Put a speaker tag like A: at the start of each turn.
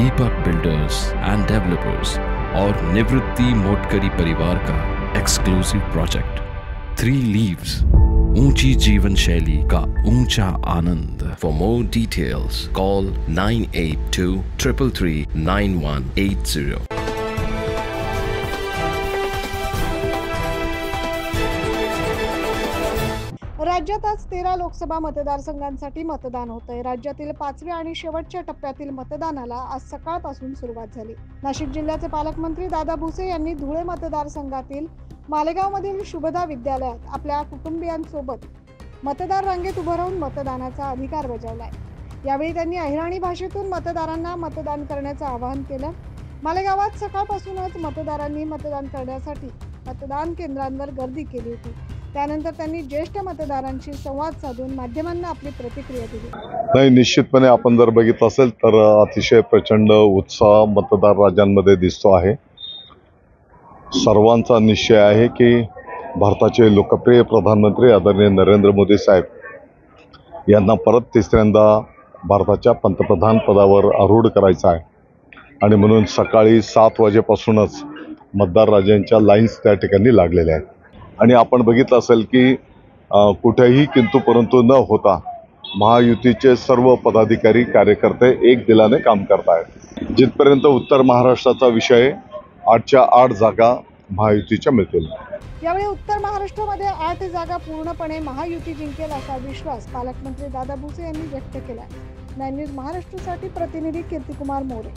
A: Deepak builders end developers और निवृत्ति मोटकरी परिवार का एक्सक्लूसिव प्रोजेक्ट 3 लीव्स, ऊंची जीवन शैली का ऊंचा आनंद। For more details call 9823339180।
B: राज्यात आज 13 लोकसभा मतदारसंघांसाठी मतदान होतंय। राज्यातील 5व्या आणि शेवटच्या टप्प्यातील मतदानाला आज सकाळपासून सुरुवात झाली। नाशिक जिल्ह्याचे पालकमंत्री दादा भुसे यांनी धुळे मतदारसंघातील मालेगावमधील शुभदा विद्यालयात आपल्या कुटुंबियांसोबत मतदार रांगेत उभं राहून मतदानाचा अधिकार बजावलाय। यावेळी त्यांनी अहिराणी भाषेतून मतदारांना मतदान करण्याचं आवाहन केलं। मालेगावात सकाळपासूनच मतदारांनी मतदान करण्यासाठी मतदान केंद्रांवर गर्दी केली होती। त्यानंतर त्यांनी ज्येष्ठ मतदारांशी संवाद साधून माध्यमांना आपली प्रतिक्रिया दिली।
C: नाही, निश्चितपणे आपण जर बघितलं असेल तर अतिशय प्रचंड उत्साह मतदार राजांमध्ये दिसतो आहे। सर्वांचा निश्चय आहे की भारताचे लोकप्रिय प्रधानमंत्री आदरणीय नरेंद्र मोदी साहेब यांना परत तिसऱ्यांदा भारताच्या पंतप्रधान पदावर आरूढ करायचं आहे आणि म्हणून सकाळी 7 वाजेपासूनच मतदार राजांच्या लाईन्स त्या ठिकाणी लागलेल्या आहेत। आणि आपण बघितलं असेल की कुठेही किंतु परंतु न होता महायुतीचे सर्व पदाधिकारी कार्यकर्ते एक दिलाने काम करत आहेत। जिथपर्यंत उत्तर महाराष्ट्राचा विषय 8च्या 8 जागा महायुतीच्या मिळतील।
B: यावेळी उत्तर महाराष्ट्रामध्ये 8 जागा पूर्णपणे महायुती जिंकेल असा विश्वास पालकमंत्री दादा भुसे यांनी व्यक्त केला। 9 न्यूज महाराष्ट्रासाठी प्रतिनिधी कीर्तिकुमार मोरे।